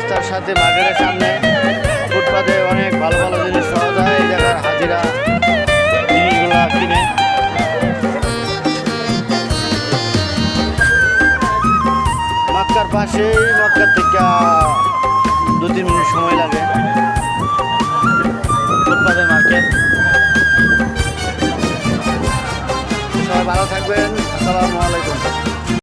রাস্তার সাথে মার্কেটের সামনে ফুটপাতে অনেক ভালো ভালো জিনিস পাওয়া যায়। এই জায়গার হাজিরা জিনিসগুলা কিনে। মক্কার পাশেই, মক্কার থেকে 2-3 মিনিট সময় লাগে ফুটপাতে মার্কেট। সবাই ভালো থাকবেন। আসসালামু আলাইকুম।